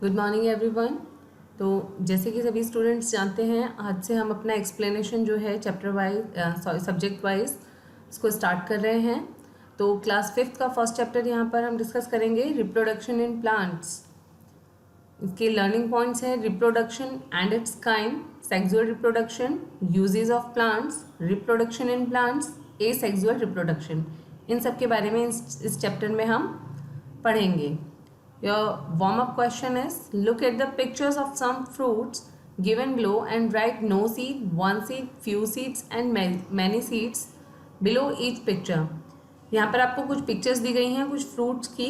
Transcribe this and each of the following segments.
Good morning everyone. तो जैसे कि सभी स्टूडेंट्स जानते हैं, आज से हम अपना एक्सप्लेनेशन जो है चैप्टर वाइज सब्जेक्ट वाइज इसको स्टार्ट कर रहे हैं। तो क्लास 5th का फर्स्ट चैप्टर यहाँ पर हम डिस्कस करेंगे, रिप्रोडक्शन इन प्लांट्स। इसके लर्निंग पॉइंट्स हैं reproduction and its kind, sexual reproduction, uses of plants, reproduction in plants, asexual reproduction. इन सब के बारे में इस चैप्टर में हम पढ़ेंगे। Your warm-up question is, look at the pictures of some fruits given below and write no seed, one seed, few seeds and many seeds below each picture. यहाँ पर आपको कुछ पिक्चर्स दी गई हैं कुछ फ्रूट्स की,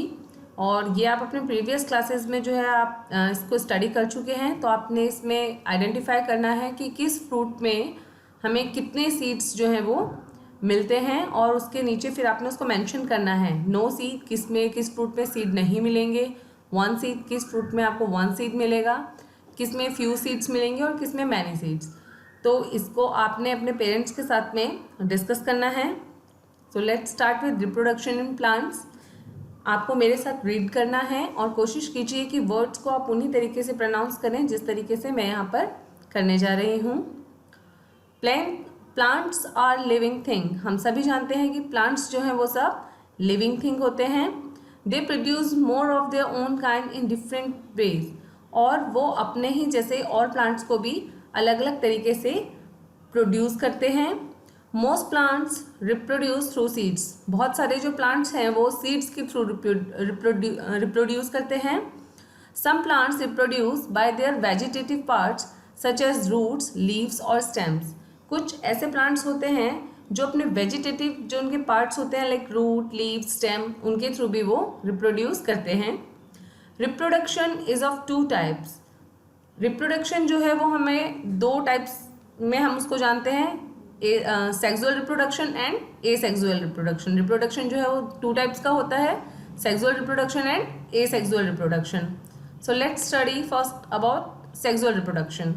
और ये आप अपने प्रीवियस क्लासेस में जो है आप इसको स्टडी कर चुके हैं। तो आपने इसमें आइडेंटिफाई करना है कि किस फ्रूट में हमें कितने सीड्स जो हैं वो मिलते हैं, और उसके नीचे फिर आपने उसको मेंशन करना है। नो सीड किस फ्रूट में सीड नहीं मिलेंगे, वन सीड किस फ्रूट में आपको वन सीड मिलेगा, किस में फ्यू सीड्स मिलेंगे और किस में मैनी सीड्स। तो इसको आपने अपने पेरेंट्स के साथ में डिस्कस करना है। So let's start with reproduction in plants. आपको मेरे साथ रीड करना है और कोशिश कीजिए कि वर्ड्स को आप उन्हीं तरीके से प्रोनाउंस करें जिस तरीके से मैं यहाँ पर करने जा रही हूँ। Plants are living thing. हम सभी जानते हैं कि प्लांट्स जो हैं वो सब लिविंग थिंग होते हैं। They produce more of their own kind in different ways. और वो अपने ही जैसे और प्लांट्स को भी अलग अलग तरीके से प्रोड्यूस करते हैं। Most plants reproduce through seeds. बहुत सारे जो प्लांट्स हैं वो सीड्स के थ्रू रिप्रोड्यूस करते हैं। Some plants reproduce by their vegetative parts such as roots, leaves और स्टेम्स। कुछ ऐसे प्लांट्स होते हैं जो अपने वेजिटेटिव जो उनके पार्ट्स होते हैं लाइक रूट, लीव, स्टेम, उनके थ्रू भी वो रिप्रोड्यूस करते हैं। Reproduction is of two types. Reproduction जो है वो हमें दो टाइप्स में हम उसको जानते हैं, sexual reproduction and asexual reproduction. Reproduction जो है वो टू टाइप्स का होता है, sexual reproduction and asexual reproduction. So let's study first about sexual reproduction.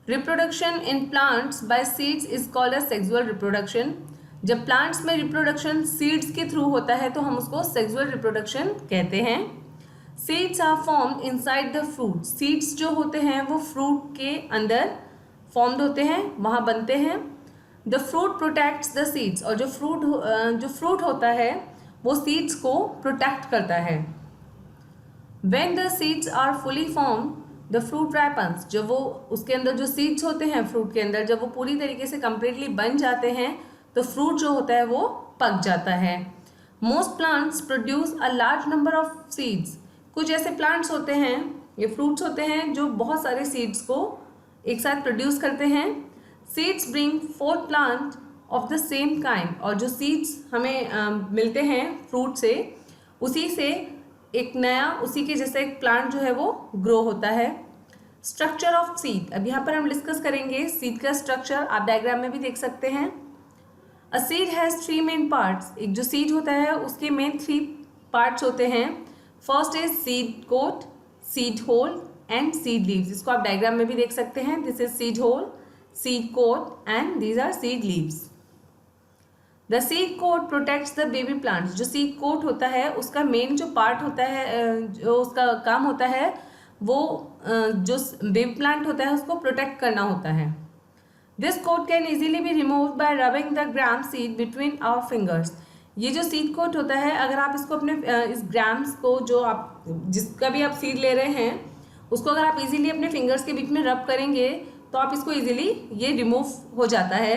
Reproduction in plants by seeds is called as sexual reproduction. जब प्लांट्स में reproduction seeds के through होता है तो हम उसको सेक्सुअल रिप्रोडक्शन कहते हैं। Seeds are formed inside the fruit. Seeds जो होते हैं वो फ्रूट के अंदर फॉर्म्ड होते हैं, वहाँ बनते हैं। The fruit protects the seeds. और जो फ्रूट होता है वो सीड्स को प्रोटेक्ट करता है। When the seeds are fully formed the fruit ripens. जब वो उसके अंदर जो सीड्स होते हैं फ्रूट के अंदर जब वो पूरी तरीके से कम्प्लीटली बन जाते हैं तो फ्रूट जो होता है वो पक जाता है। Most plants produce a large number of seeds. कुछ ऐसे प्लांट्स होते हैं, ये फ्रूट्स होते हैं जो बहुत सारे सीड्स को एक साथ प्रोड्यूस करते हैं। Seeds bring fourth plant of the same kind. और जो सीड्स हमें मिलते हैं फ्रूट से, उसी से एक नया उसी के जैसा एक प्लांट जो है वो ग्रो होता है। Structure of seed. अब यहाँ पर हम डिस्कस करेंगे सीड का स्ट्रक्चर। आप डायग्राम में भी देख सकते हैं। A seed has three main parts. एक जो सीड होता है उसके मेन थ्री पार्ट्स होते हैं। First is seed coat, seed hole and seed leaves. इसको आप डायग्राम में भी देख सकते हैं। This is seed hole, seed coat and these are seed leaves. The seed coat protects the baby plants. जो सीड कोट होता है उसका मेन जो पार्ट होता है, जो उसका काम होता है वो जो बेबी प्लांट होता है उसको प्रोटेक्ट करना होता है। This coat can easily be remove by rubbing the gram seed between our fingers. ये जो सीड कोट होता है, अगर आप इसको अपने इस ग्राम्स को जो आप जिसका भी आप सीड ले रहे हैं उसको अगर आप इजीली अपने फिंगर्स के बीच में रब करेंगे तो आप इसको इजीली ये रिमूव हो जाता है।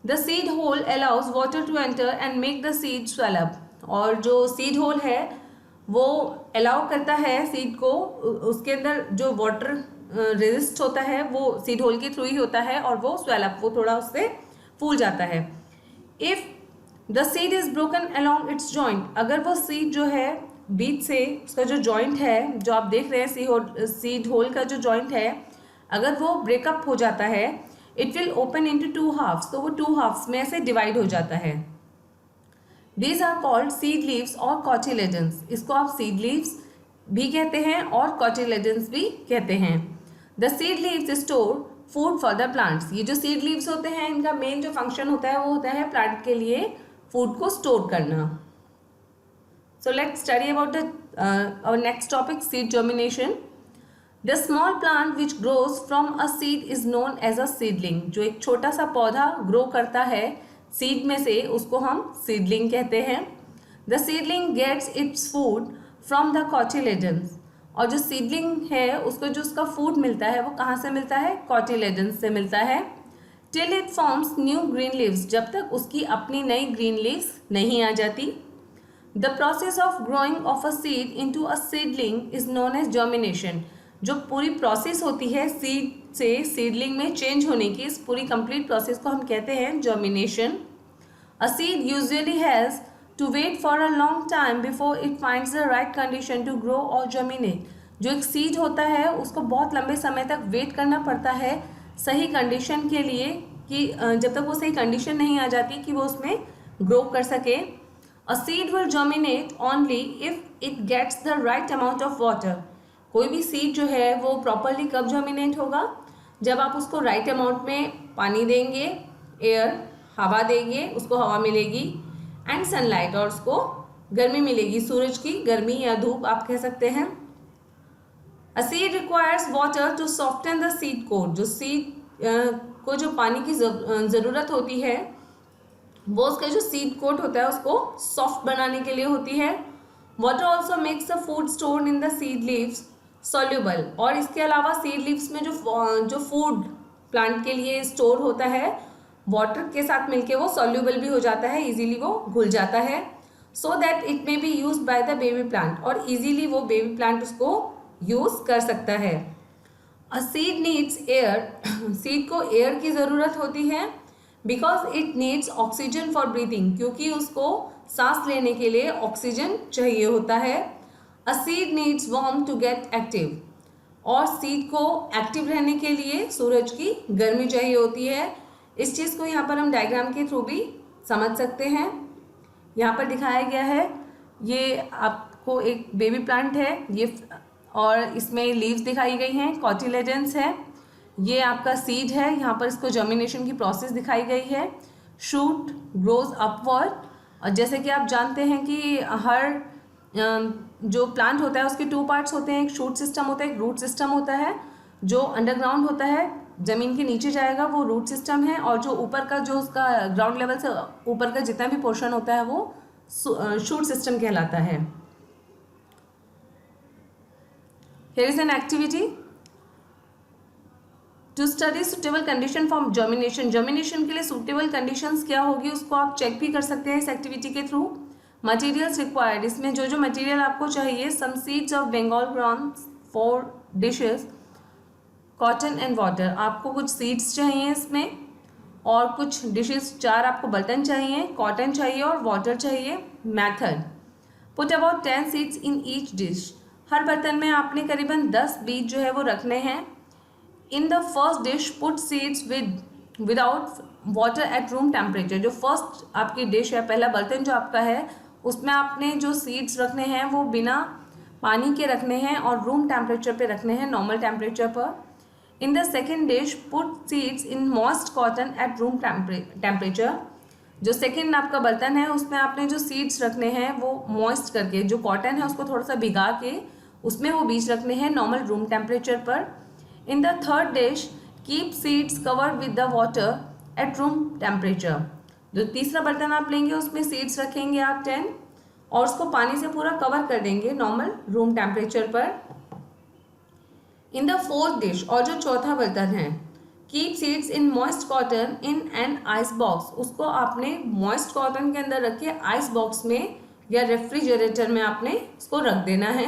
The seed hole allows water to enter and make the seed swell up. और जो सीड होल है वो अलाउ करता है सीड को, उसके अंदर जो वाटर रेजिस्ट होता है वो सीड होल के थ्रू ही होता है और वो स्वेल अप, वो थोड़ा उससे फूल जाता है। If the seed is broken along its joint. अगर वो सीड जो है बीच से उसका जो जॉइंट है, जो आप देख रहे हैं सीड होल का जो जॉइंट है, अगर वो ब्रेकअप हो जाता है, it will open into two halfs. तो वो टू हाफ्स में ऐसे डिवाइड हो जाता है। These are called seed leaves और कॉटिलेडन्स। इसको आप सीड लीव्स भी कहते हैं और कॉटिलेडन्स भी कहते हैं। The seed leaves store food for the plants. ये जो सीड लीव्स होते हैं इनका मेन जो फंक्शन होता है वो होता है प्लांट के लिए फूड को स्टोर करना। सो let's study about the our next topic, seed germination. The small plant which grows from a seed is known as a seedling. जो एक छोटा सा पौधा ग्रो करता है सीड में से, उसको हम सीडलिंग कहते हैं. The seedling gets its food from the cotyledons. और जो सीडलिंग है उसको जो उसका फूड मिलता है वो कहाँ से मिलता है? कॉटिलेडन्स से मिलता है. Till it forms new green leaves, जब तक उसकी अपनी नई ग्रीन लीव्स नहीं आ जाती. The process of growing of a seed into a seedling is known as germination. जो पूरी प्रोसेस होती है सीड से सीडलिंग में चेंज होने की, इस पूरी कंप्लीट प्रोसेस को हम कहते हैं germination. A seed usually has to wait for a long time before it finds the right condition to grow or germinate. जो एक सीड होता है उसको बहुत लंबे समय तक वेट करना पड़ता है सही कंडीशन के लिए, कि जब तक वो सही कंडीशन नहीं आ जाती कि वो उसमें ग्रो कर सके. A seed will germinate only if it gets the right amount of water. कोई भी सीड जो है वो प्रॉपरली कब जर्मिनेट होगा? जब आप उसको राइट अमाउंट में पानी देंगे, एयर हवा देंगे, उसको हवा मिलेगी, एंड सनलाइट, और उसको गर्मी मिलेगी, सूरज की गर्मी या धूप आप कह सकते हैं. A seed requires water to soften the seed coat. जो सीड को जो पानी की ज़रूरत होती है वो उसका जो सीड कोट होता है उसको सॉफ्ट बनाने के लिए होती है. Water also makes the food stored in the seed leaves soluble. और इसके अलावा सीड लीव्स में जो फूड प्लांट के लिए स्टोर होता है वाटर के साथ मिलके वो सॉल्यूबल भी हो जाता है, इजीली वो घुल जाता है. So that it may be used by the baby plant. और इजीली वो बेबी प्लांट उसको यूज़ कर सकता है. A seed needs air. Seed को एयर की ज़रूरत होती है because it needs oxygen for breathing. क्योंकि उसको सांस लेने के लिए ऑक्सीजन चाहिए होता है. A seed needs warm to get active. और सीड को एक्टिव रहने के लिए सूरज की गर्मी चाहिए होती है. इस चीज़ को यहाँ पर हम डायग्राम के थ्रू भी समझ सकते हैं. यहाँ पर दिखाया गया है, ये आपको एक बेबी प्लांट है ये, और इसमें लीव्स दिखाई गई हैं, कॉटिलेडन्स है. ये आपका सीड है, यहाँ पर इसको जर्मिनेशन की प्रोसेस दिखाई गई है. Shoot grows upward. और जैसे कि आप जानते हैं कि हर जो प्लांट होता है उसके 2 पार्ट्स होते हैं. एक शूट सिस्टम होता है, एक रूट सिस्टम होता है. जो अंडरग्राउंड होता है, ज़मीन के नीचे जाएगा, वो रूट सिस्टम है. और जो ऊपर का जो उसका ग्राउंड लेवल से ऊपर का जितना भी पोर्शन होता है वो शूट सिस्टम कहलाता है. Here is an activity to study suitable condition for germination. Germination के लिए सुटेबल कंडीशंस क्या होगी उसको आप चेक भी कर सकते हैं इस एक्टिविटी के थ्रू. Materials required. इसमें जो जो मटेरियल आपको चाहिए, some seeds of Bengal gram 4 dishes, cotton and water. आपको कुछ सीड्स चाहिए इसमें और कुछ डिशेस, 4 आपको बर्तन चाहिए, कॉटन चाहिए और वाटर चाहिए. Method, put about 10 seeds in each dish. हर बर्तन में आपने करीबन 10 बीज जो है वो रखने हैं. In the first dish put seeds without water at room temperature. जो फर्स्ट आपकी डिश है, पहला बर्तन जो आपका है, उसमें आपने जो सीड्स रखने हैं वो बिना पानी के रखने हैं और रूम टेम्परेचर पे रखने हैं, नॉर्मल टेम्परेचर पर. In the second dish, put seeds in moist cotton at room temperature. जो सेकेंड आपका बर्तन है उसमें आपने जो सीड्स रखने हैं वो मॉइस्ट करके, जो कॉटन है उसको थोड़ा सा भिगा के उसमें वो बीज रखने हैं नॉर्मल रूम टेम्परेचर पर. In the third dish, keep seeds covered with the water at room temperature. जो तीसरा बर्तन आप लेंगे उसमें सीड्स रखेंगे आप 10 और उसको पानी से पूरा कवर कर देंगे नॉर्मल रूम टेम्परेचर पर. इन द फोर्थ डिश, और जो चौथा बर्तन है, keep seeds in moist cotton in an ice box. उसको आपने मॉइस्ट कॉटन के अंदर रख के आइस बॉक्स में या रेफ्रिजरेटर में आपने उसको रख देना है.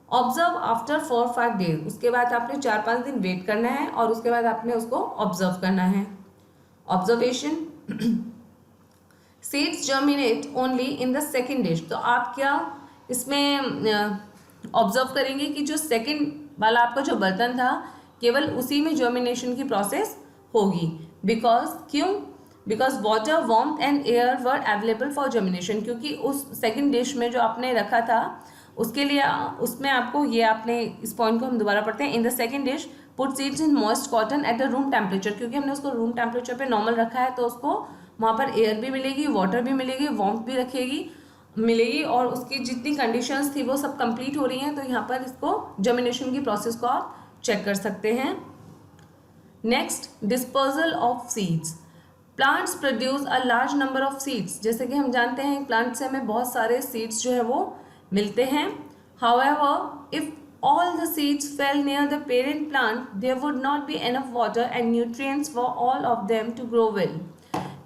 Observe after 4-5 days. उसके बाद आपने 4-5 दिन वेट करना है और उसके बाद आपने उसको ऑब्जर्व करना है. Observation, seeds germinate only in the second dish. तो आप क्या इसमें ऑब्जर्व करेंगे कि जो सेकेंड वाला आपका जो बर्तन था केवल उसी में जर्मिनेशन की प्रोसेस होगी. Because water, warmth and air were available for germination. क्योंकि उस सेकंड डिश में जो आपने रखा था उसके लिए उसमें आपको ये, आपने इस पॉइंट को हम दोबारा पढ़ते हैं. In the second dish put seeds in moist cotton at the room temperature. क्योंकि हमने उसको रूम टेम्परेचर पे नॉर्मल रखा है तो उसको वहाँ पर एयर भी मिलेगी, वाटर भी मिलेगी, वार्मथ भी रखेगी मिलेगी और उसकी जितनी कंडीशंस थी वो सब कंप्लीट हो रही हैं, तो यहाँ पर इसको जर्मिनेशन की प्रोसेस को आप चेक कर सकते हैं। Next, dispersal of seeds. Plants produce a large number of seeds. जैसे कि हम जानते हैं प्लांट से हमें बहुत सारे सीड्स जो है वो मिलते हैं। However if all the seeds fell near the parent plant, there would not be enough water and nutrients for all of them to grow well.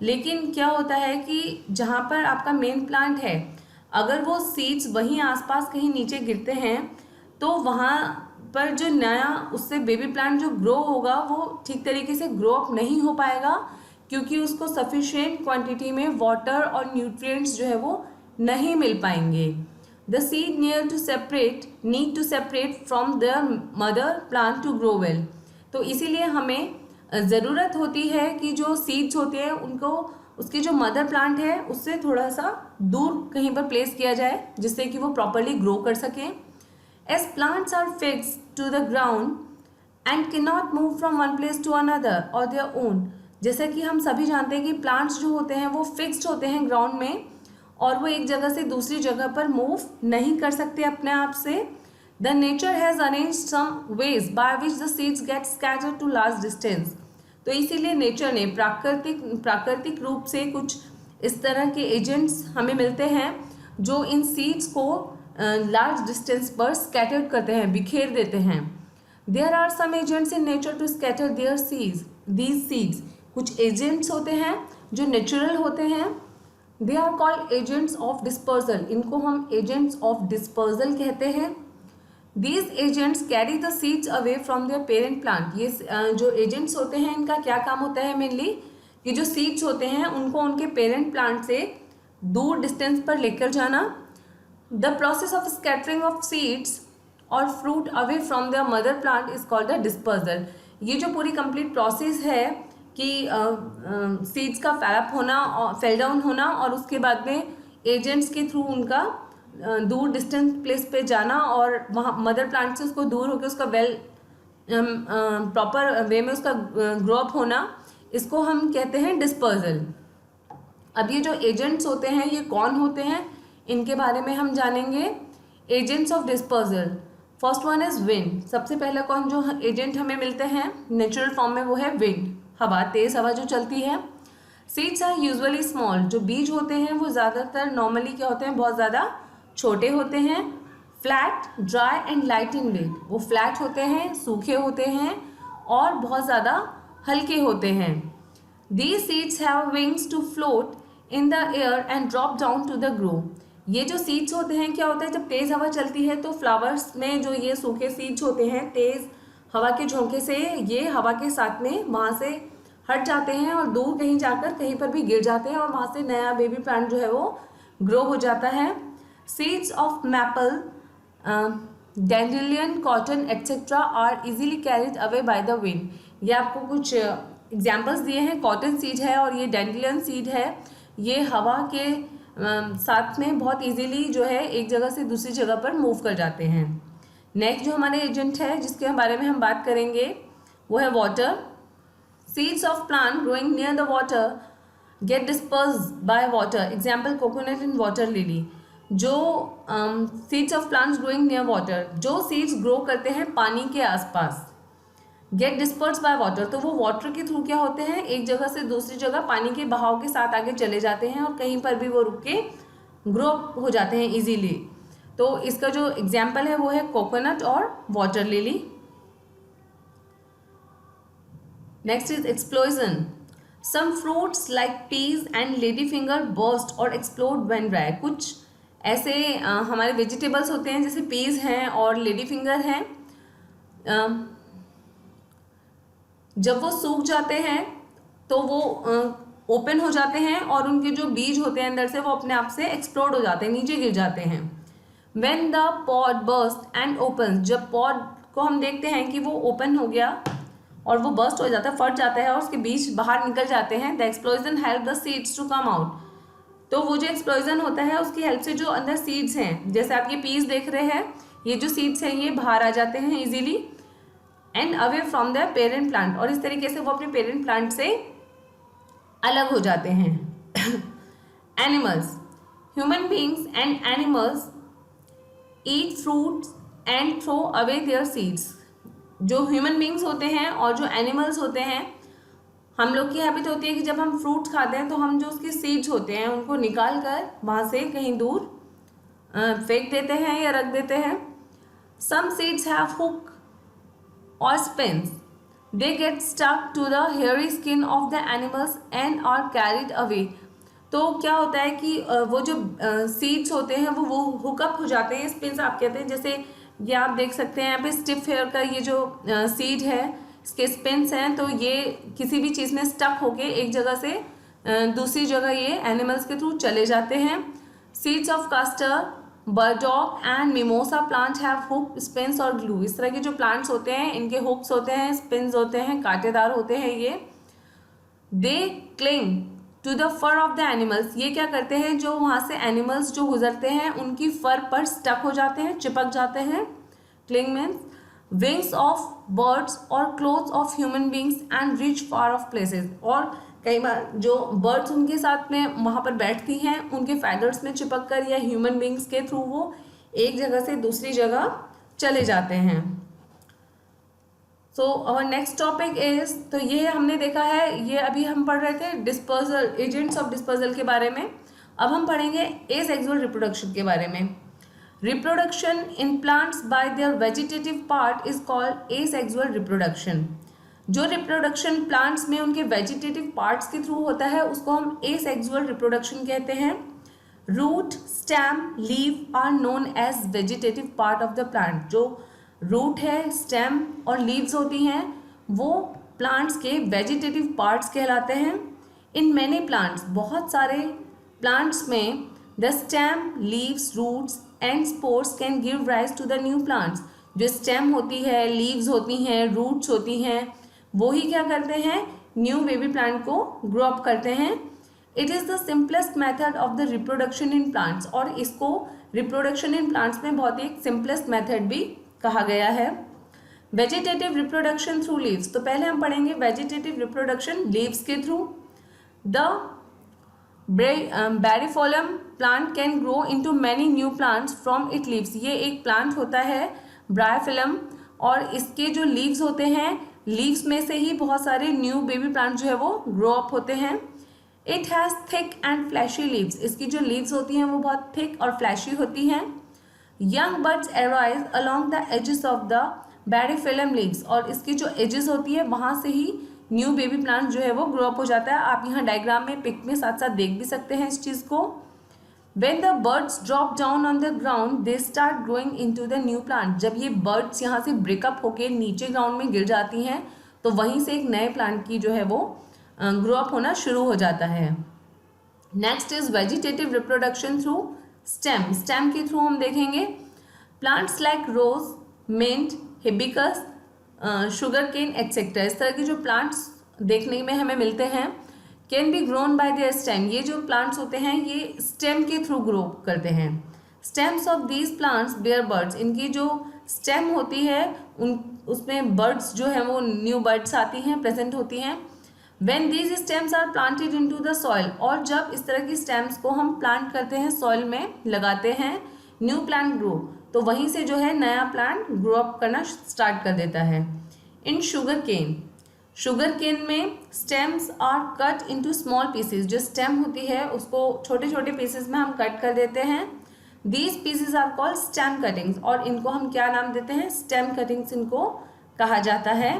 लेकिन क्या होता है कि जहाँ पर आपका मेन प्लांट है, अगर वो सीड्स वहीं आसपास कहीं नीचे गिरते हैं तो वहाँ पर जो नया उससे बेबी प्लांट जो ग्रो होगा वो ठीक तरीके से ग्रो अप नहीं हो पाएगा, क्योंकि उसको सफिशिएंट क्वांटिटी में वाटर और न्यूट्रिएंट्स जो है वो नहीं मिल पाएंगे। The seed need to separate from their mother plant to grow well. तो इसीलिए हमें ज़रूरत होती है कि जो सीड्स होते हैं उनको उसकी जो मदर प्लांट है उससे थोड़ा सा दूर कहीं पर प्लेस किया जाए, जिससे कि वो प्रॉपरली ग्रो कर सकें। As plants are fixed to the ground and cannot move from one place to another or their own. जैसा कि हम सभी जानते हैं कि प्लांट्स जो होते हैं वो फिक्स्ड होते हैं ग्राउंड में और वो एक जगह से दूसरी जगह पर मूव नहीं कर सकते अपने आप से। The nature has arranged some ways by which the seeds get scattered to large distance. तो इसीलिए नेचर ने प्राकृतिक रूप से कुछ इस तरह के एजेंट्स हमें मिलते हैं जो इन सीड्स को लार्ज डिस्टेंस पर स्कैटर्ड करते हैं, बिखेर देते हैं। There are some agents in nature to scatter their seeds. कुछ एजेंट्स होते हैं जो नेचुरल होते हैं। They are called agents of dispersal. इनको हम एजेंट्स ऑफ डिस्पर्सल कहते हैं। These agents carry the seeds away from their parent plant. ये जो एजेंट्स होते हैं इनका क्या काम होता है मेनली, कि जो सीड्स होते हैं उनको उनके पेरेंट प्लांट से दूर डिस्टेंस पर लेकर जाना। The process of scattering of seeds और fruit away from their mother plant is called the dispersal. ये जो पूरी कंप्लीट प्रोसेस है कि सीड्स का फेल डाउन होना और उसके बाद में एजेंट्स के थ्रू उनका दूर डिस्टेंस प्लेस पे जाना और वहाँ मदर प्लांट से उसको दूर होकर उसका प्रॉपर वे में उसका ग्रो अप होना, इसको हम कहते हैं डिस्पर्सल। अब ये जो एजेंट्स होते हैं ये कौन होते हैं, इनके बारे में हम जानेंगे। Agents of dispersal, first one is wind. सबसे पहला कौन जो एजेंट हमें मिलते हैं नेचुरल फॉर्म में वो है विंड, हवा, तेज़ हवा जो चलती है। Seeds are usually small. जो बीज होते हैं वो ज़्यादातर नॉर्मली क्या होते हैं, बहुत ज़्यादा छोटे होते हैं। Flat, dry and light in weight. वो फ्लैट होते हैं, सूखे होते हैं और बहुत ज़्यादा हल्के होते हैं। These seeds have wings to float in the air and drop down to the grow. ये जो सीड्स होते हैं क्या होता है, जब तेज़ हवा चलती है तो फ्लावर्स में जो ये सूखे सीड्स होते हैं तेज़ हवा के झोंके से ये हवा के साथ में वहाँ से हट जाते हैं और दूर कहीं जाकर कहीं पर भी गिर जाते हैं और वहाँ से नया बेबी प्लांट जो है वो ग्रो हो जाता है। Seeds of maple, dandelion, cotton etcetera are easily carried away by the wind. ये आपको कुछ एग्जाम्पल्स दिए हैं। कॉटन सीड है और ये डैंडेलियन सीड है। ये हवा के साथ में बहुत इजीली जो है एक जगह से दूसरी जगह पर मूव कर जाते हैं। नेक्स्ट जो हमारे एजेंट है जिसके बारे में हम बात करेंगे वो है water. Seeds of plant growing near the water get dispersed by water. Example coconut and water lily. जो seeds of plants growing near water, जो सीड्स ग्रो करते हैं पानी के आसपास, गेट डिस्पर्स्ड बाय वाटर, तो वो वाटर के थ्रू क्या होते हैं, एक जगह से दूसरी जगह पानी के बहाव के साथ आगे चले जाते हैं और कहीं पर भी वो रुक के ग्रो हो जाते हैं इजीली। तो इसका जो एग्जाम्पल है वो है कोकोनट और water lily. Next is explosion. Some fruits like peas and lady finger burst और एक्सप्लोड व्हेन ड्राई। कुछ ऐसे हमारे वेजिटेबल्स होते हैं जैसे पीज हैं और लेडी फिंगर हैं, जब वो सूख जाते हैं तो वो ओपन हो जाते हैं और उनके जो बीज होते हैं अंदर से वो अपने आप से एक्सप्लोड हो जाते हैं, नीचे गिर जाते हैं। When the pod burst and opens, जब पॉड को हम देखते हैं कि वो ओपन हो गया और वो बर्स्ट हो जाता है, फट जाता है और उसके बीज बाहर निकल जाते हैं। The explosion help the seeds to come out. तो वो जो एक्सप्लोजन होता है उसकी हेल्प से जो अंदर सीड्स हैं, जैसे आप ये पीस देख रहे हैं, ये जो सीड्स हैं ये बाहर आ जाते हैं easily and away from the parent plant, और इस तरीके से वो अपने पेरेंट प्लांट से अलग हो जाते हैं। Animals, human beings and animals eat fruits and throw away their seeds. जो ह्यूमन बींग्स होते हैं और जो एनिमल्स होते हैं, हम लोग की हैबिट होती है कि जब हम फ्रूट्स खाते हैं तो हम जो उसके सीड्स होते हैं उनको निकाल कर वहाँ से कहीं दूर फेंक देते हैं या रख देते हैं। सम सीड्स हैव हुक और spins, they get stuck to the hairy skin of the animals and are carried away. तो क्या होता है कि वो जो सीड्स होते हैं वो हुकअप हो जाते हैं, स्पिन्स आप कहते हैं। जैसे ये आप देख सकते हैं यहाँ पे स्टिफ हेयर का ये जो सीड है, इसके स्पिन्स हैं, तो ये किसी भी चीज़ में स्टक होके एक जगह से दूसरी जगह ये एनिमल्स के थ्रू चले जाते हैं। Seeds of castor, burdock and mimosa plant have hook, spins और ग्लू। इस तरह के जो प्लांट्स होते हैं इनके हुक्स होते हैं, स्पिन्स होते हैं, कांटेदार होते हैं ये। They cling to the fur of the animals, ये क्या करते हैं, जो वहाँ से एनिमल्स जो गुजरते हैं उनकी फर पर स्टक हो जाते हैं, चिपक जाते हैं। Cling means wings of birds और clothes of human beings and reach far off places. और कई बार जो बर्ड्स उनके साथ में वहाँ पर बैठती हैं, उनके फैदर्स में चिपक कर या ह्यूमन बींग्स के थ्रू वो एक जगह से दूसरी जगह चले जाते हैं। So our next topic is, तो ये हमने देखा है, ये अभी हम पढ़ रहे थे डिस्पर्सल, एजेंट्स ऑफ डिस्पर्सल के बारे में। अब हम पढ़ेंगे एसेक्सुअल रिप्रोडक्शन के बारे में। Reproduction in plants bye their vegetative part is called asexual reproduction. जो रिप्रोडक्शन प्लांट्स में उनके वेजिटेटिव पार्ट्स के थ्रू होता है उसको हम एसेक्सुअल रिप्रोडक्शन कहते हैं। Root, stem, leave are known as vegetative part of the plant. जो रूट है, स्टेम और लीव्स होती हैं वो प्लांट्स के वेजिटेटिव पार्ट्स कहलाते हैं। इन मैनी प्लांट्स, बहुत सारे प्लांट्स में the stem, leaves, roots and spores can give rise to the new plants. जो स्टेम होती है, लीव्स होती हैं, रूट्स होती हैं, वो ही क्या करते हैं, न्यू बेबी प्लांट को ग्रो अप करते हैं। It is the simplest method of the reproduction in plants, और इसको रिप्रोडक्शन इन प्लांट्स में बहुत ही सिंपलेस्ट मेथड भी कहा गया है। वेजिटेटिव रिप्रोडक्शन थ्रू लीव्स, तो पहले हम पढ़ेंगे वेजिटेटिव रिप्रोडक्शन लीव्स के through. The bryophyllum plant can grow into many new plants from it leaves. ये एक प्लांट होता है ब्रायोफिलम, और इसके जो लीव्स होते हैं, लीव्स में से ही बहुत सारे न्यू बेबी प्लांट जो है वो ग्रो अप होते हैं। It has thick and fleshy leaves, इसकी जो लीव्स होती हैं वो बहुत थिक और फ्लैशी होती हैं। Young birds arise along the edges of the bryophyllum leaves, और इसकी जो एजेस होती है वहाँ से ही न्यू बेबी प्लांट जो है वो ग्रो अप हो जाता है। आप यहाँ डायग्राम में पिक में साथ साथ देख भी सकते हैं इस चीज़ को। When the birds drop down on the ground, they start growing into the new plant. जब ये birds यहाँ से ब्रेकअप होके नीचे ग्राउंड में गिर जाती हैं तो वहीं से एक नए प्लांट की जो है वो ग्रो अप होना शुरू हो जाता है। Next is vegetative reproduction through stem. Stem के थ्रू हम देखेंगे plants like rose, mint, hibiscus, sugar cane etcetera. इस तरह के जो प्लांट्स देखने में हमें मिलते हैं can be grown by there stem. ये जो प्लांट्स होते हैं ये स्टेम के थ्रू ग्रो करते हैं। Stems of these plants bear buds, इनकी जो स्टेम होती है उसमें बर्ड्स जो है वो न्यू बर्ड्स आती हैं, प्रेजेंट होती हैं। When these stems are planted into the soil, और जब इस तरह की स्टेम्स को हम प्लांट करते हैं, सॉइल में लगाते हैं, न्यू प्लांट ग्रो, तो वहीं से जो है नया प्लांट ग्रो अप करना स्टार्ट कर देता है। In sugar cane, sugar cane में stems are cut into small pieces. जो स्टेम होती है उसको छोटे छोटे पीसेस में हम कट कर देते हैं। These pieces are called stem cuttings, और इनको हम क्या नाम देते हैं, स्टेम कटिंग्स इनको कहा जाता है।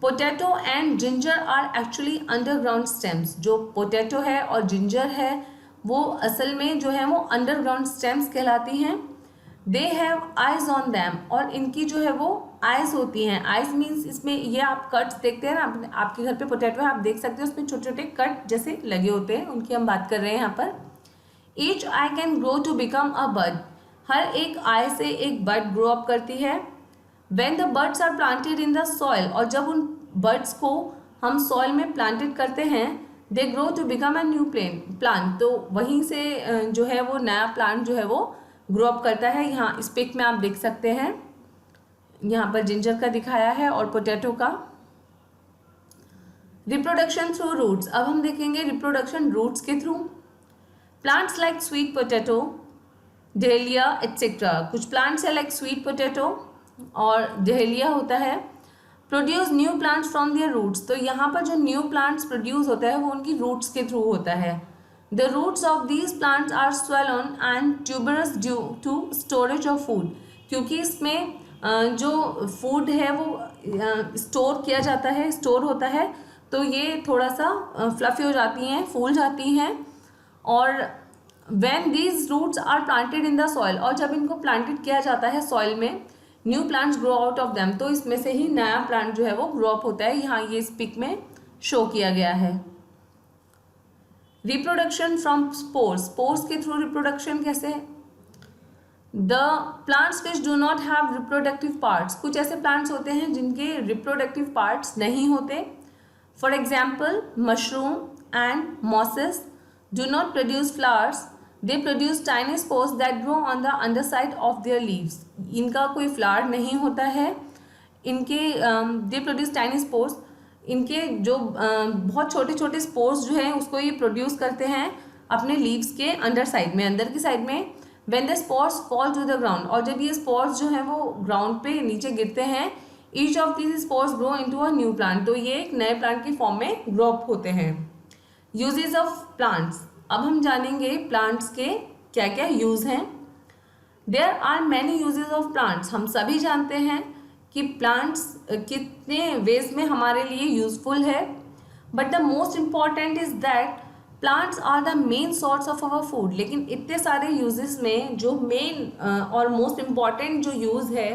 Potato and ginger are actually underground stems. जो पोटैटो है और जिंजर है वो असल में जो है वो अंडरग्राउंड स्टेम्स कहलाती हैं। They have eyes on them, और इनकी जो है वो आइज होती हैं। आइज मीन्स इसमें ये आप कट्स देखते हैं ना, आपके घर पे पोटैटो है, आप देख सकते हैं उसमें छोटे छोटे कट जैसे लगे होते हैं, उनकी हम बात कर रहे हैं यहाँ पर। Each eye can grow to become a bird, हर एक आई से एक बर्ड ग्रो अप करती है। When the birds are planted in the soil, और जब उन बर्ड्स को हम सॉइल में प्लांटेड करते हैं, they grow to become a new plant, तो वहीं से जो है वो नया प्लांट जो है वो ग्रो अप करता है। यहाँ इस पिक में आप देख सकते हैं, यहाँ पर जिंजर का दिखाया है और पोटैटो का। रिप्रोडक्शन थ्रू रूट्स, अब हम देखेंगे रिप्रोडक्शन रूट्स के थ्रू। Plants like sweet potato, dahlia etcetera, कुछ प्लांट्स है लाइक स्वीट पोटैटो और डहेलिया होता है, produce new plants from their roots. तो यहाँ पर जो न्यू प्लांट्स प्रोड्यूस होता है वो उनकी रूट्स के थ्रू होता है। The roots of these plants are swollen and tuberous due to storage of food, क्योंकि इसमें जो फूड है वो स्टोर किया जाता है, स्टोर होता है, तो ये थोड़ा सा फ्लफी हो जाती हैं, फूल जाती हैं। और when these roots are planted in the soil, और जब इनको प्लांटेड किया जाता है सॉइल में, new plants grow out of them, तो इसमें से ही नया प्लांट जो है वो ग्रो अप होता है। यहाँ ये इस पिक में शो किया गया है। रिप्रोडक्शन फ्रॉम स्पोर्स, स्पोर्स के थ्रू रिप्रोडक्शन कैसे? The plants which do not have reproductive parts, कुछ ऐसे प्लांट्स होते हैं जिनके रिप्रोडक्टिव पार्ट्स नहीं होते। For example mushroom and mosses do not produce flowers, they produce tiny spores that grow on the under side of their leaves. इनका कोई flower नहीं होता है, इनके दे प्रोड्यूस टाइनी स्पोर्स, इनके जो बहुत छोटे छोटे स्पोर्स जो हैं उसको ये प्रोड्यूस करते हैं अपने लीव्स के अंडर साइड में, अंदर की साइड में। When the spores fall to the ground, और जब ये स्पोर्स जो हैं वो ग्राउंड पे नीचे गिरते हैं, each of these spores grow into a new plant, तो ये एक नए प्लांट की फॉर्म में ग्रो अप होते हैं। यूजेस ऑफ प्लांट्स, अब हम जानेंगे प्लांट्स के क्या क्या यूज़ हैं। There are many uses of plants, हम सभी जानते हैं कि प्लांट्स कितने वेज में हमारे लिए यूजफुल है, but the most important is that plants are the main source of our food. लेकिन इतने सारे यूजेस में जो मेन और मोस्ट इम्पॉर्टेंट जो यूज़ है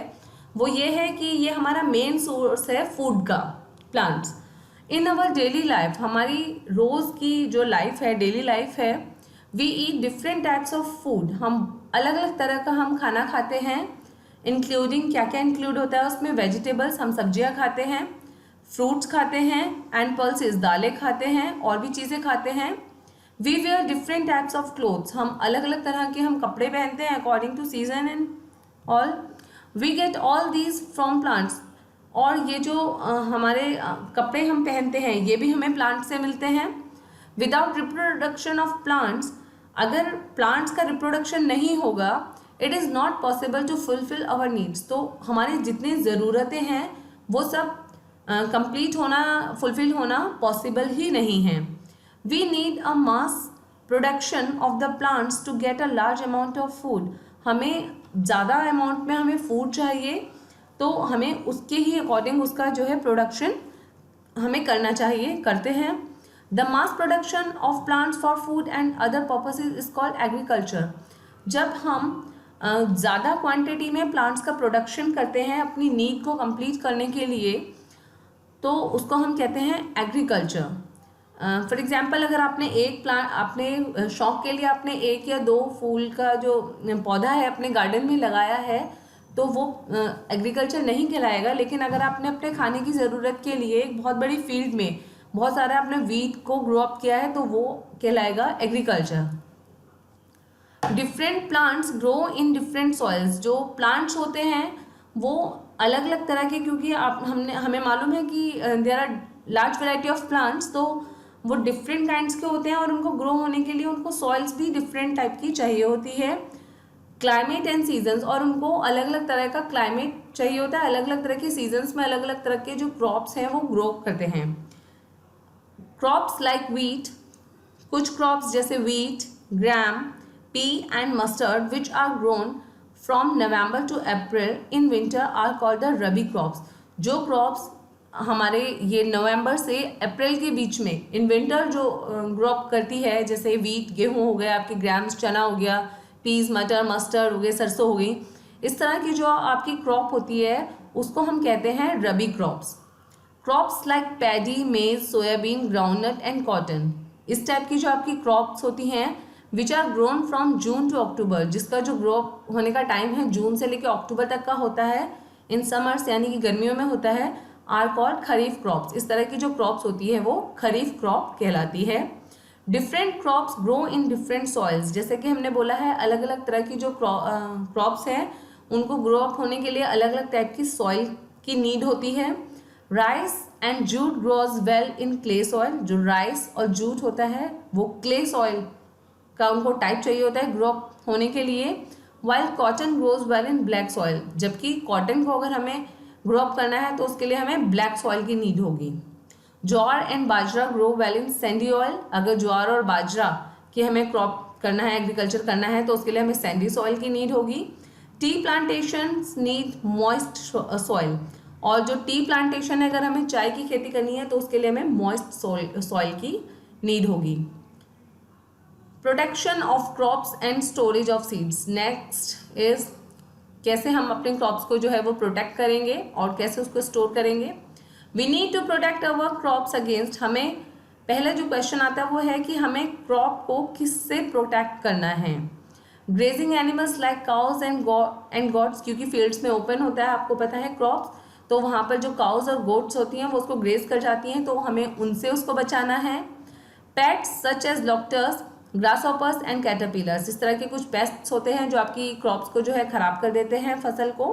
वो ये है कि ये हमारा मेन सोर्स है फूड का, plants. In our daily life, हमारी रोज़ की जो लाइफ है, डेली लाइफ है, we eat different types of food, हम अलग अलग तरह का हम खाना खाते हैं। इंक्लूडिंग, क्या क्या इंक्लूड होता है उसमें? वेजिटेबल्स, हम सब्जियां खाते हैं, फ्रूट्स खाते हैं, एंड पल्सेस, दालें खाते हैं, और भी चीज़ें खाते हैं। We wear different types of clothes, हम अलग अलग तरह के हम कपड़े पहनते हैं according to season and all. We get all these from plants, और ये जो हमारे कपड़े हम पहनते हैं ये भी हमें प्लांट से मिलते हैं। विदाउट रिप्रोडक्शन ऑफ प्लांट्स, अगर प्लांट्स का रिप्रोडक्शन नहीं होगा, it is not possible to fulfil our needs, तो हमारी जितनी ज़रूरतें हैं वो सब कंप्लीट होना, फुलफिल होना पॉसिबल ही नहीं है। We need a mass production of the plants to get a large amount of food, हमें ज़्यादा अमाउंट में हमें फूड चाहिए, तो हमें उसके ही अकॉर्डिंग उसका जो है प्रोडक्शन हमें करना चाहिए, करते हैं। The mass production of plants for food and other purposes is called agriculture. जब हम ज़्यादा क्वांटिटी में प्लांट्स का प्रोडक्शन करते हैं अपनी नीड को कंप्लीट करने के लिए, तो उसको हम कहते हैं एग्रीकल्चर। फॉर एग्जांपल, अगर आपने एक प्लांट, आपने शौक के लिए आपने एक या दो फूल का जो पौधा है अपने गार्डन में लगाया है, तो वो एग्रीकल्चर नहीं कहलाएगा। लेकिन अगर आपने अपने खाने की ज़रूरत के लिए एक बहुत बड़ी फील्ड में बहुत सारा आपने वीट को ग्रो अप किया है, तो वो कहलाएगा agriculture. Different plants grow in different soils, जो प्लांट्स होते हैं वो अलग अलग तरह के, क्योंकि हमें मालूम है कि there are large variety of plants, तो वो डिफरेंट काइंड्स के होते हैं और उनको ग्रो होने के लिए उनको सॉइल्स भी डिफरेंट टाइप की चाहिए होती है। क्लाइमेट एंड सीजन्स, और उनको अलग अलग तरह का क्लाइमेट चाहिए होता है, अलग अलग तरह के सीजन्स में अलग अलग तरह के जो क्रॉप्स हैं वो ग्रो करते हैं। क्रॉप्स लाइक वीट, कुछ क्रॉप्स जैसे wheat, gram, pea and mustard which are grown from November to April in winter are called the rabi crops. जो क्रॉप्स हमारे ये नवंबर से अप्रैल के बीच में इन विंटर जो ग्रो अप करती है, जैसे वीट, गेहूँ हो गया, आपके ग्राम्स, चना हो गया, पीस, मटर, मस्टर्ड हो गए, सरसों हो गई, इस तरह की जो आपकी क्रॉप होती है उसको हम कहते हैं rabi crops. Crops like paddy, maize, soybean, groundnut and cotton, इस टाइप की जो आपकी क्रॉप्स होती हैं which are grown from June to October, जिसका जो ग्रो होने का टाइम है जून से लेकर अक्टूबर तक का होता है, इन समर्स यानी कि गर्मियों में होता है, आर कॉल्ड खरीफ क्रॉप्स। इस तरह की जो क्रॉप्स होती है वो खरीफ क्रॉप कहलाती है। Different crops grow in different soils, जैसे कि हमने बोला है अलग अलग तरह की जो क्रॉप्स हैं उनको ग्रो अप होने के लिए अलग अलग टाइप की सॉइल की नीड होती है। Rice and jute grows well in clay soil, जो राइस और जूट होता है वो क्ले सॉइल का उनको टाइप चाहिए होता है ग्रो अप होने के लिए, while cotton grows well in black soil, जबकि कॉटन को अगर हमें ग्रो अप करना है तो उसके लिए हमें ब्लैक सॉइल की नीड होगी। Jowar and bajra grow well in sandy oil, अगर ज्वार और बाजरा की हमें क्रॉप करना है, एग्रीकल्चर करना है, तो उसके लिए हमें सैंडी सॉइल की नीड होगी। Tea plantation need moist soil, और जो टी प्लांटेशन है, अगर हमें चाय की खेती करनी है तो उसके लिए हमें मॉइस्ट सॉइल की नीड होगी। Protection of crops and storage of seeds, next is कैसे हम अपने क्रॉप्स को जो है वो प्रोटेक्ट करेंगे और कैसे उसको स्टोर करेंगे। We need to protect our crops against, हमें पहले जो क्वेश्चन आता है वो है कि हमें क्रॉप को किससे प्रोटेक्ट करना है। Grazing animals like cows and goats, क्योंकि फील्ड्स में ओपन होता है, आपको पता है क्रॉप्स, तो वहाँ पर जो काउज और गोट्स होती हैं वो उसको ग्रेज कर जाती हैं, तो हमें उनसे उसको बचाना है। Pests such as locusts, grasshoppers and caterpillars, इस तरह के कुछ पेस्ट्स होते हैं जो आपकी क्रॉप्स को जो है ख़राब कर देते हैं, फसल को,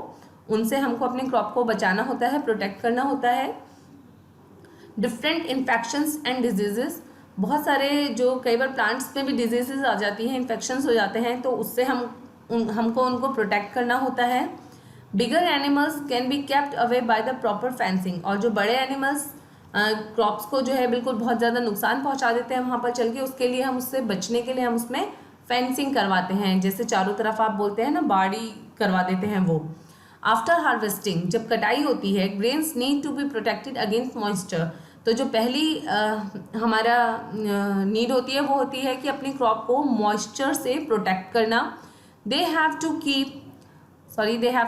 उनसे हमको अपने क्रॉप को बचाना होता है, प्रोटेक्ट करना होता है। डिफरेंट इन्फेक्शंस एंड डिजीजेस, बहुत सारे जो कई बार प्लांट्स में भी डिजीजेस आ जाती हैं, इन्फेक्शंस हो जाते हैं, तो उससे हमको उनको प्रोटेक्ट करना होता है। Bigger animals can be kept away by the proper fencing, और जो बड़े एनिमल्स क्रॉप्स को जो है बिल्कुल बहुत ज़्यादा नुकसान पहुंचा देते हैं वहाँ पर चल के, उसके लिए हम उससे बचने के लिए हम उसमें फेंसिंग करवाते हैं, जैसे चारों तरफ आप बोलते हैं ना बाड़ी करवा देते हैं वो। आफ्टर हार्वेस्टिंग, जब कटाई होती है, grains need to be protected against moisture, तो जो पहली हमारा नीड होती है वो होती है कि अपनी क्रॉप को मॉइस्चर से प्रोटेक्ट करना। They have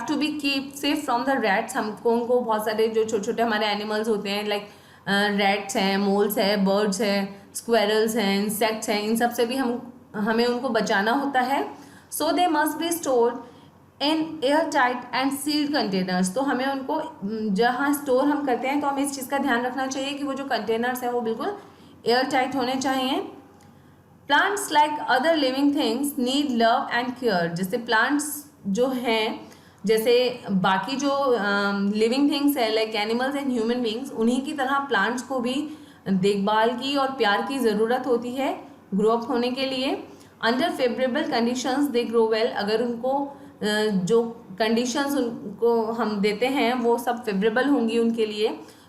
to be keep safe from the rats, हमको उनको बहुत सारे जो छोटे छोटे हमारे एनिमल्स होते हैं लाइक रैट्स हैं, मोल्स हैं, बर्ड्स हैं, स्क्वेरल्स हैं, इंसेक्ट्स हैं, इन सब से भी हमें उनको बचाना होता है। So they must be stored in air tight and sealed containers, तो हमें उनको जहाँ स्टोर हम करते हैं तो हमें इस चीज़ का ध्यान रखना चाहिए कि वो जो कंटेनर्स हैं वो बिल्कुल एयर टाइट होने चाहिए। Plants like other living things need love and care, जैसे प्लांट्स जो हैं, जैसे बाकी जो लिविंग थिंग्स है like animals and human beings, उन्हीं की तरह प्लांट्स को भी देखभाल की और प्यार की ज़रूरत होती है ग्रो अप होने के लिए। Under favourable conditions they grow well, अगर उनको जो कंडीशंस उनको हम देते हैं वो सब फेवरेबल होंगी उनके लिए,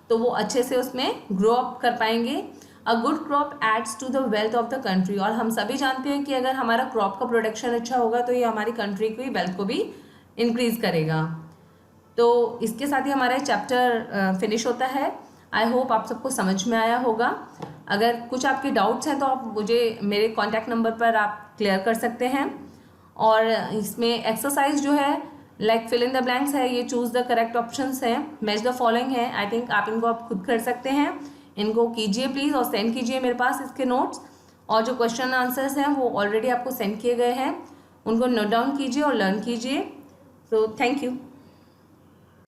तो वो अच्छे से उसमें ग्रो अप कर पाएंगे। A good crop aids to the wealth of the country, और हम सभी जानते हैं कि अगर हमारा क्रॉप का प्रोडक्शन अच्छा होगा तो ये हमारी कंट्री की वेल्थ को भी इंक्रीज़ करेगा। तो इसके साथ ही हमारा चैप्टर फिनिश होता है। आई होप आप सबको समझ में आया होगा। अगर कुछ आपके डाउट्स हैं तो आप मुझे मेरे कॉन्टैक्ट नंबर पर आप क्लियर कर सकते हैं। और इसमें एक्सरसाइज जो है like fill in the blanks है, ये चूज़ द करेक्ट ऑप्शंस हैं, मैच द फॉलोइंग है। आई थिंक आप इनको आप खुद कर सकते हैं, इनको कीजिए प्लीज़ और सेंड कीजिए मेरे पास इसके नोट्स। और जो क्वेश्चन आंसर्स हैं वो ऑलरेडी आपको सेंड किए गए हैं, उनको नोट डाउन कीजिए और लर्न कीजिए। So thank you.